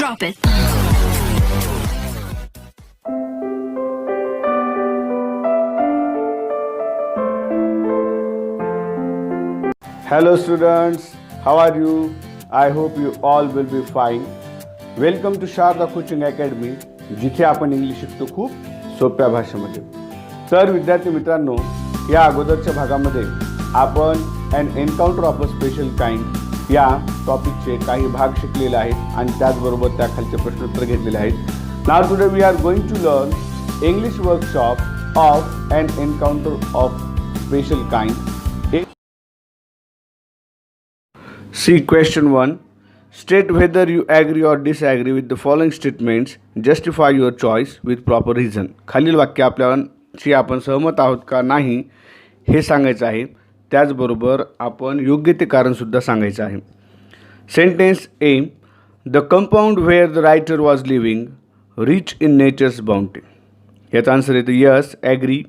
Drop it. Hello students, how are you? I hope you all will be fine. Welcome to Sharada coaching academy, जिथे आपण English शिकतो खूप सोप्या भाषेमध्ये. तर विद्यार्थी मित्रांनो, या अगोदरच्या भागामध्ये आपण an encounter of a special kind या टॉपिकचे काही भाग शिकलेले आहेत आणि त्याचबरोबर त्याखालचे प्रश्नोत्तर घेतलेले आहेत. Now today we are going to learn English workshop of an encounter of special kind. See question 1. State whether you agree or disagree with the following statements. Justify your choice with proper reason. खालील वाक्य आपल्याशी आपण सहमत आहोत का नाही हे सांगायचं आहे. त्याचबरोबर आपण योग्य ते कारणसुद्धा सांगायचं आहे. Sentence A. The compound where the writer was living rich in nature's bounty. याचा आन्सर येतो yes, agree.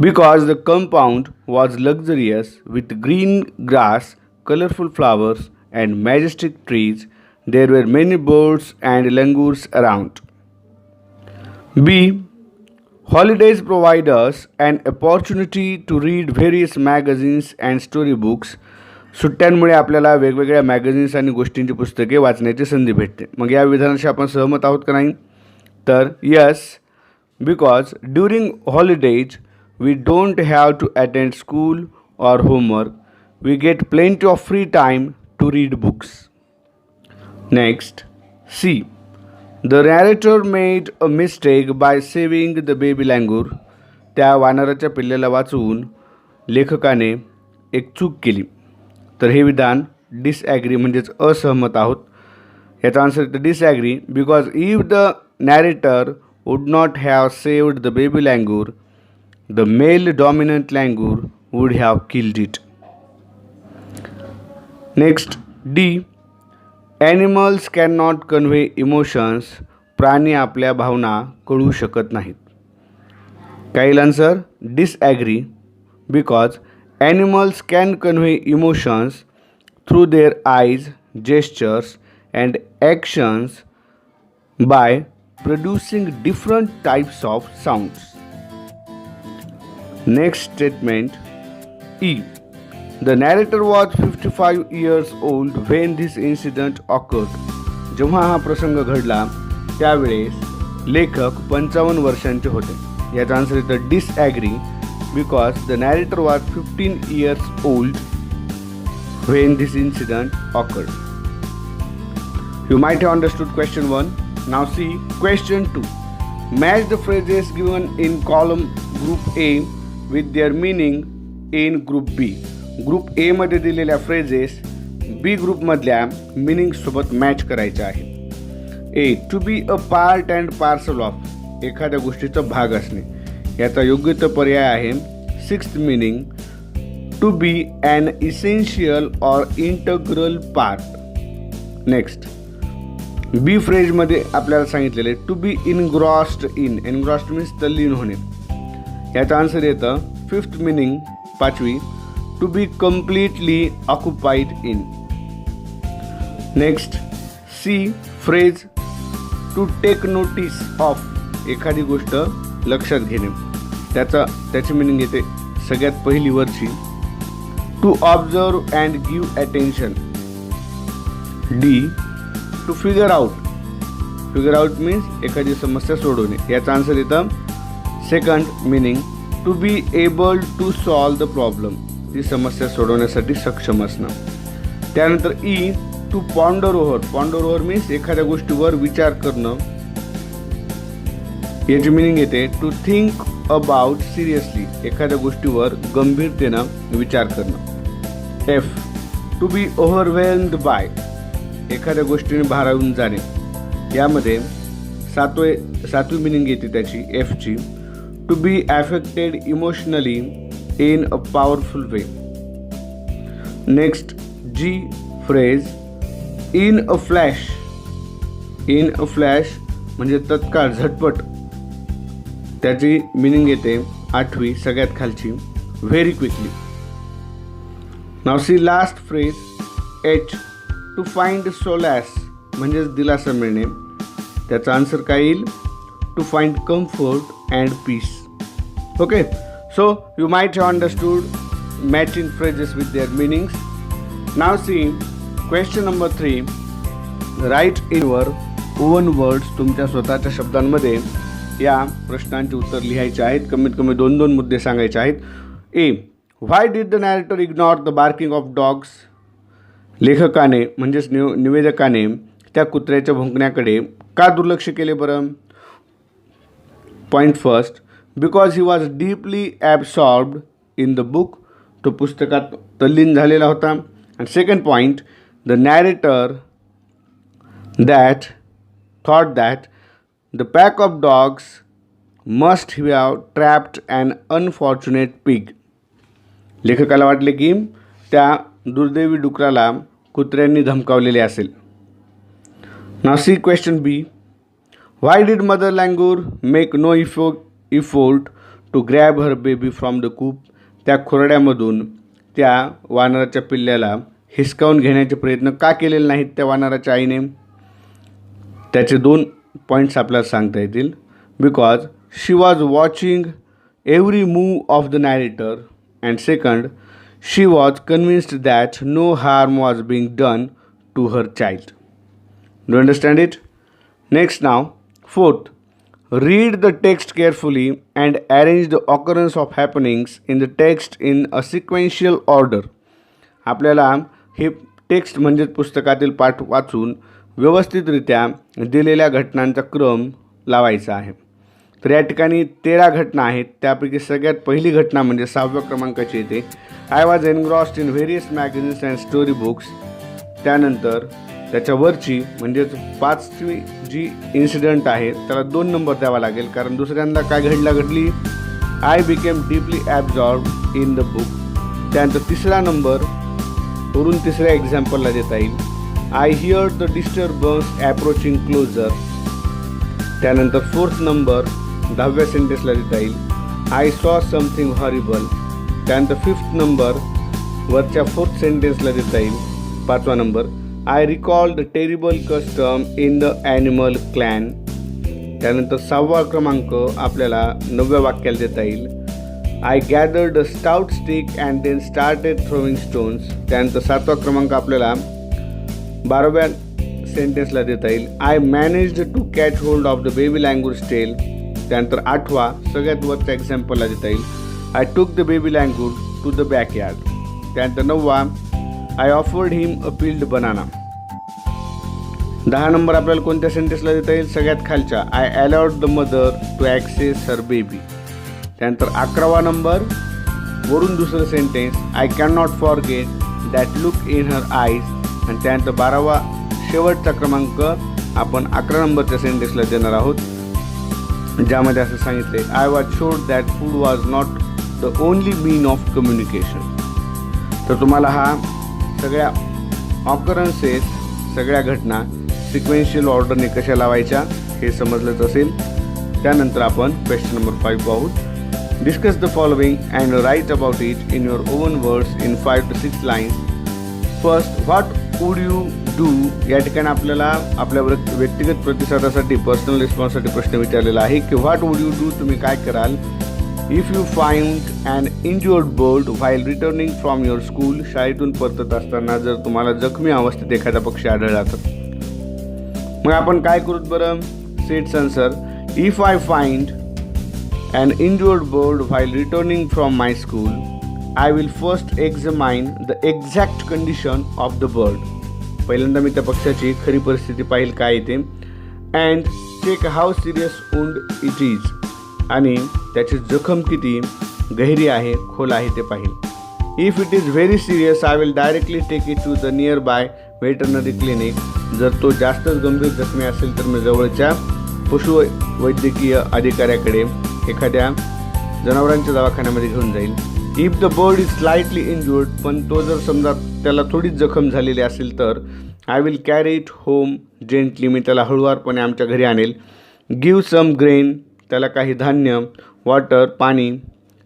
Because the compound was luxurious with green grass, colorful flowers and majestic trees, there were many birds and langurs around. B. Holidays provide us an opportunity to read various magazines and storybooks. सुट्ट्यांमुळे आपल्याला वेगवेगळ्या magazines आणि गोष्टींची पुस्तके वाचण्याची संधी भेटते. मग या विधानाशी आपण सहमत आहोत का नाही? तर yes, because during holidays we don't have to attend school और homework. We get plenty of free time to read books. Next, C. The narrator made a mistake by saving the baby langur. त्या वानराच्या पिल्ल्याला वाचवून लेखकाने एक चूक केली. तर हे विधान डिसॲग्री म्हणजेच असहमत आहोत. याचा आन्सर येतो disagree. Because if the narrator would not have saved the baby langur, the male dominant langur would have killed it. Next, D. Animals can not convey emotions. प्राणी आपल्या भावना कळू शकत नाहीत. काही answer disagree. Because animals can convey emotions through their eyes, gestures and actions by producing different types of sounds. Next statement E. The narrator was 55 years old when this incident occurred. जेव्हा हा प्रसंग घडला त्यावेळेस लेखक 55 वर्षांचे होते. याचा answer येतं disagree. Because the narrator was 15 years old when this incident occurred. You might have understood question 1. Now see question 2. Match the phrases given in column group A with their meaning in group B. Group एमध्ये दिलेल्या phrases B ग्रुपमधल्या मिनिंगसोबत match करायच्या आहे. A. To be a part and parcel of. एखाद्या गोष्टीचा भाग असणे. याचा योग्य तो पर्याय आहे sixth meaning. To be an essential or integral part. Next, B फ्रेजमध्ये आपल्याला सांगितलेले to be engrossed in. Engrossed means तल्लीन होणे. याचा आन्सर येतं फिफ्थ मिनिंग, पाचवी. To be completely occupied in. Next, C phrase to take notice of. एखादी गोष्ट लक्षात घेणे. त्याची मिनिंग येते सगळ्यात पहिली वरची to observe and give attention. D. To figure out. Figure out means एखादी समस्या सोडवणे. याचा आन्सर येतं second meaning to be able to solve the problem. ती समस्या सोडवण्यासाठी सक्षम असणं. त्यानंतर E. To ponder over. Ponder over means एखाद्या गोष्टीवर विचार करणं. याची मिनिंग येते टू थिंक अबाउट सिरियसली. एखाद्या गोष्टीवर गंभीरतेनं विचार करणं. F. To be overwhelmed by. एखाद्या गोष्टीने भारावून जाणे. यामध्ये सातवी मिनिंग येते त्याची एफची to be affected emotionally in a powerful way. Next, G phrase in a flash. In a flash म्हणजे तत्काळ, झटपट. त्याची मिनिंग येते आठवी सगळ्यात खालची very quickly. Now see last phrase H. To find solace म्हणजेच दिलासा मिळणे. त्याचा आन्सर काय येईल? To find comfort and peace. Okay, so you might have understood matching phrases with their meanings. Now see question number 3. Write in your own words. तुमच्या स्वतःच्या शब्दांमध्ये या प्रश्नांची उत्तर लिहायचे आहेत. कमीत कमी 2 मुद्दे सांगायचे आहेत. A, why did the narrator ignore the barking of dogs. लेखकाने म्हणजेच निवेदकाने त्या कुत्र्याच्या भुंकण्याकडे का दुर्लक्ष केले बरं? Point first, because he was deeply absorbed in the book. तो पुस्तकात तल्लीन झालेला होता. And second point, the narrator that thought that the pack of dogs must have trapped an unfortunate pig. लेखकाला वाटले की त्या दुर्दैवी डुकराला कुत्र्यांनी धमकावलेले असेल. Now see question B. Why did Mother Langur make no effort to grab her baby from the coop? त्या खुराड्यामधून त्या वानराच्या पिल्ल्याला हिसकावून घेण्याचे प्रयत्न का केलेले नाहीत त्या वानराच्या आईने? त्याचे 2 पॉईंट्स आपल्याला सांगता येतील. Because she was watching every move of the narrator. And second, she was convinced that no harm was being done to her child. Do understand it? Next now fourth, read the text carefully and arrange the occurrence of happenings in the text in a sequential order. आपल्याला हे text म्हणजेच पुस्तकातील पाठ वाचून व्यवस्थितरित्या दिलेल्या घटनांचा क्रम लावायचा आहे. तर या ठिकाणी 13 घटना आहेत. त्यापैकी सगळ्यात पहिली घटना म्हणजे 6व्या क्रमांकाची येते. I was engrossed in various magazines and story books. त्यानंतर त्याच्यावरची म्हणजेच 5वी जी इन्सिडेंट आहे त्याला 2 नंबर द्यावा लागेल, कारण दुसऱ्यांदा काय घडली? I became deeply absorbed in the book. त्यानंतर 3रा नंबर वरून 3ऱ्या एक्झाम्पलला देता येईल. I heard the disturbance approaching closer. त्यानंतर 4th नंबर 10व्या सेंटेन्सला देता येईल. I saw something horrible. त्यानंतर 5th नंबर वरच्या 4th सेंटेन्सला देता येईल. 5वा number, I recall the terrible custom in the animal clan. त्यानंतर 6वा क्रमांक आपल्याला 9व्या वाक्याला देता येईल. I gathered a stout stick and then started throwing stones. त्यानंतर 7वा क्रमांक आपल्याला 12व्या सेंटेन्सला देता येईल. I managed to catch hold of the baby langur's tail. त्यानंतर 8वा सगळ्यात वरच्या एक्झाम्पलला देता येईल. I took the baby langur to the backyard. त्यानंतर 9वा, I offered him a peeled banana. 10 number आपल्याला कोणत्या सेंटेन्सला देता येईल? सगळ्यात खालच्या, I allowed the mother to access her baby. त्यानंतर 11वा नंबर वरून दुसरं sentence, I can not forget that look in her eyes. आणि त्यानंतर 12वा शेवटचा क्रमांक आपण 11 नंबरच्या सेंटेन्सला देणार आहोत, ज्यामध्ये असं सांगितले, I was assured that food was not the only mean of communication. तर तुम्हाला हा सगळ्या ऑकरन्सेस, सगळ्या घटना सिक्वेन्शियल ऑर्डरने कशा लावायच्या हे समजलंच असेल. त्यानंतर आपण क्वेश्चन नंबर 5 पाहू. Discuss the following and write about it in your own words in 5 to 6 lines. First, what would you do. या ठिकाणी आपल्याला आपल्या व्यक्तिगत प्रतिसादासाठी, पर्सनल रिस्पॉन्ससाठी प्रश्न विचारलेला आहे की व्हॉट वूड यू डू, तुम्ही काय कराल, if you find an injured bird while returning from your school. शाळेतून परतत असताना जर तुम्हाला जखमी अवस्थेत एखादा पक्षी आढळला तर मग आपण काय करूत बरं? Sets answer, if I find an injured bird while returning from my school, I will first examine the exact condition of the bird. पहिल्यांदा मी त्या पक्षाची खरी परिस्थिती पाहिल काय येते. And check how serious wound it is. आणि त्याची जखम किती गहिरी आहे, खोल आहे ते पाहिल. If it is very serious, I will directly take it to the nearby veterinary clinic. जर तो जास्तच गंभीर जखमी असेल तर मी जवळच्या पशुवैद्यकीय अधिकाऱ्याकडे, एखाद्या जनावरांच्या दवाखान्यामध्ये घेऊन जाईल. If the bird is slightly injured, पण तो जर समजा त्याला थोडीच जखम झालेली असेल तर I will carry it home gently. मी त्याला हळुवारपणे आमच्या घरी आणेल. गिव्ह सम ग्रेन, त्याला काही धान्य, वॉटर, पाणी,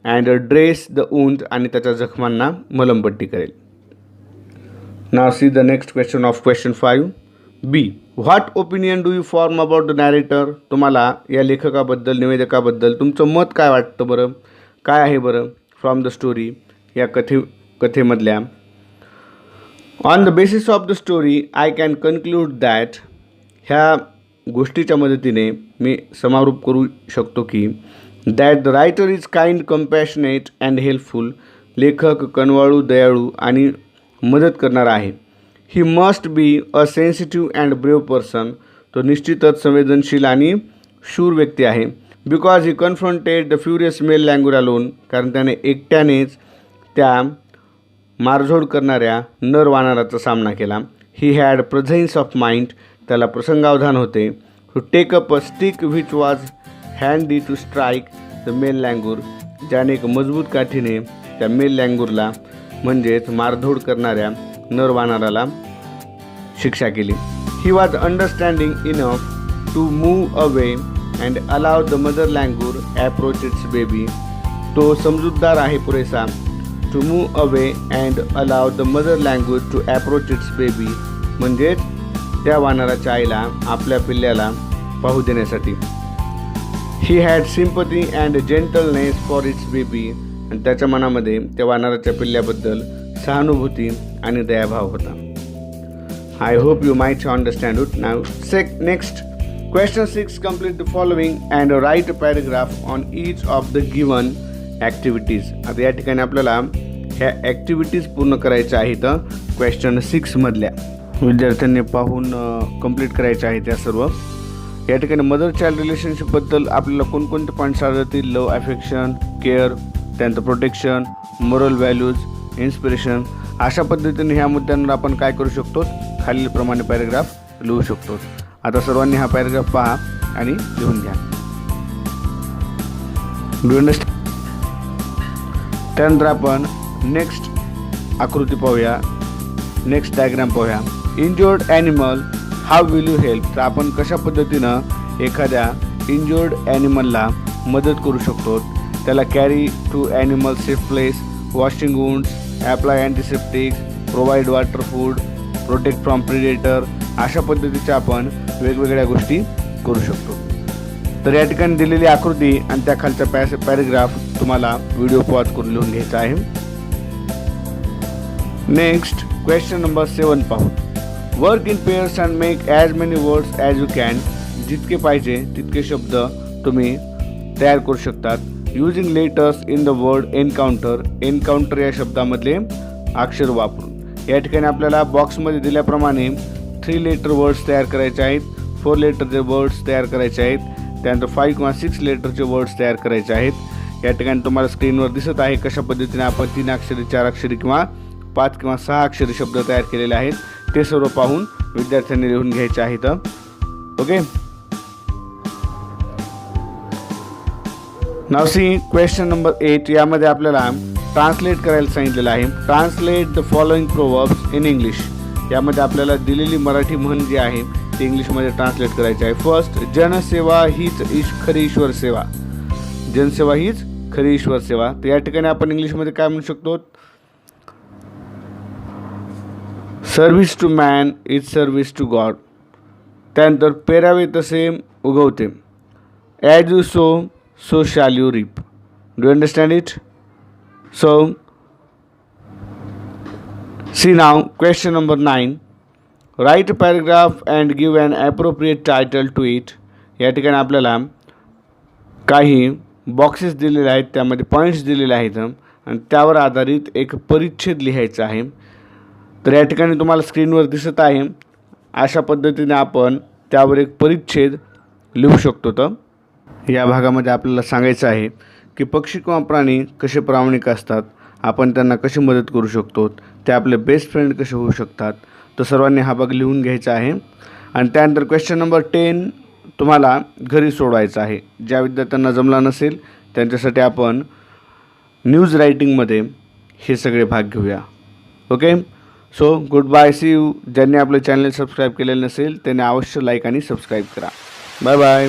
अँड ड्रेस द वुंड, आणि त्याच्या जखमांना मलमपट्टी करेल. Now see the next question of question 5. B, what opinion do you form about the narrator. तुम्हाला या लेखकाबद्दल, निवेदकाबद्दल तुमचं मत काय वाटतं बरं, काय आहे बरं फ्रॉम द स्टोरी, या कथेमधल्या. On the basis of the story I can conclude that. ह्या गोष्टीच्या मदतीने मी समारोप करू शकतो की that the writer is kind, compassionate and helpful. लेखक कनवाळू, दयाळू आणि मदत करणारा आहे. He must be a sensitive and brave person. तो निश्चितच संवेदनशील आणि शूर व्यक्ती आहे. Because he confronted the furious male language alone. कारण त्याने एकट्यानेच त्या मारझोड करणाऱ्या नर वानराचा सामना केला. He had presence of mind. त्याला प्रसंगावधान होते. To take up a stick which was handy to strike the male langur. ज्याने एक मजबूत काठीने त्या मेल लँगूरला म्हणजेच मारधोड करणाऱ्या नर वानराला शिक्षा केली. He was understanding enough to move away and allow the mother langur approach its baby. तो समजूतदार आहे पुरेसा to move away and allow the mother language to approach its baby. म्हणजेच त्या वानराच्या आईला आपल्या पिल्ल्याला पाहू देण्यासाठी. He had sympathy and gentleness for its baby. आणि त्याच्या मनामध्ये त्या वानराच्या पिल्ल्याबद्दल सहानुभूती आणि दयाभाव होता. I hope you might understand it now. Next question 6. Complete the following and right a paragraph on each of the given activities. आता या ठिकाणी आपल्याला ह्या ॲक्टिव्हिटीज पूर्ण करायच्या आहेत क्वेश्चन 6 मधल्या. विद्यार्थ्यांनी पाहून कंप्लीट करायच्या आहेत त्या सर्व. या ठिकाणी मदर चाइल्ड रिलेशनशिपबद्दल आपल्याला कोणकोणते पॉईंट्स आढळतील. लव, अफेक्शन, केअर, त्यानंतर प्रोटेक्शन, मोरल व्हॅल्यूज, इन्स्पिरेशन. अशा पद्धतीने ह्या मुद्द्यांवर आपण काय करू शकतो, खालीलप्रमाणे पॅराग्राफ लिहू शकतो. आता सर्वांनी हा पॅराग्राफ पहा आणि लिहून घ्या. Do understand. त्यानंतर आपण नेक्स्ट आकृती पाहूया, नेक्स्ट डायग्राम पाहूया. Injured animal, how will you help. तर आपण कशा पद्धतीनं एखाद्या इंज्युर्ड ॲनिमलला मदत करू शकतो. त्याला carry to animal safe place, washing wounds, apply antiseptics, provide water, food, protect from predator. अशा पद्धतीच्या आपण वेगवेगळ्या गोष्टी करू शकतो. तर या ठिकाणी दिलेली आकृती आणि त्या खालचा पॅराग्राफ तुम्हाला व्हिडिओ पॉज करून लिहून घ्यायचा आहे. नेक्स्ट क्वेश्चन नंबर 7 पाहू. Work in pairs and make as many words as you can. जितके पाहिजे तितके शब्द तुम्ही तयार करू शकतात. Using letters in the word encounter. Encounter या शब्दामधले अक्षर वापरून. या ठिकाणी आपल्याला बॉक्समध्ये दिल्याप्रमाणे 3 लेटर वर्ड्स तयार करायचे आहेत, 4 लेटरचे वर्ड्स तयार करायचे आहेत, त्यानंतर 5 किंवा 6 लेटरचे वर्ड्स तयार करायचे आहेत. या ठिकाणी तुम्हाला स्क्रीनवर दिसत आहे कशा पद्धतीने आपण 3 अक्षरी, 4 अक्षरी किंवा 5 किंवा 6 अक्षरी शब्द तयार केलेले आहेत. ते सर्व पाहून विद्यार्थ्यांनी लिहून घ्यायचे आहेत. ओके. नाव सी क्वेश्चन नंबर 8. यामध्ये आपल्याला ट्रान्सलेट करायला सांगितलेलं आहे. Translate the following proverbs in English. यामध्ये आपल्याला दिलेली मराठी म्हण जी आहे ती इंग्लिशमध्ये ट्रान्सलेट करायची आहे. फर्स्ट, जनसेवा हीच खरी ईश्वर सेवा. जनसेवा हीच खरी ईश्वर सेवा. तर या ठिकाणी आपण इंग्लिशमध्ये काय म्हणू शकतो, service to man is service to God. त्यानंतर पेरावे तसे उगवते. As you sow so shall you reap. Do understand it. So see now question number 9. Write a paragraph and give an appropriate title to it. या ठिकाणी आपल्याला काही boxes दिलेले आहेत, त्यामध्ये पॉईंट्स दिलेले आहेत आणि त्यावर आधारित एक परिच्छेद लिहायचा आहे. तर या ठिकाणी तुम्हाला स्क्रीनवर दिसत आहे अशा पद्धतीने आपण त्यावर एक परिच्छेद लिहू शकतो. तर या भागामध्ये आपल्याला सांगायचं आहे की पक्षी किंवा प्राणी कसे प्रामाणिक असतात, आपण त्यांना कशी मदत करू शकतो, ते आपले बेस्ट फ्रेंड कसे होऊ शकतात. तर सर्वांनी हा भाग लिहून घ्यायचा आहे. आणि त्यानंतर क्वेश्चन नंबर 10 तुम्हाला घरी सोडवायचा आहे. ज्या विद्यार्थ्यांना जमला नसेल त्यांच्यासाठी आपण न्यूज रायटिंगमध्ये हे सगळे भाग घेऊया. Okay. So good bye, see you. ज्यांनी आपलं चॅनल सबस्क्राईब केलेलं नसेल त्यांनी अवश्य लाईक आणि सबस्क्राईब करा. Bye bye.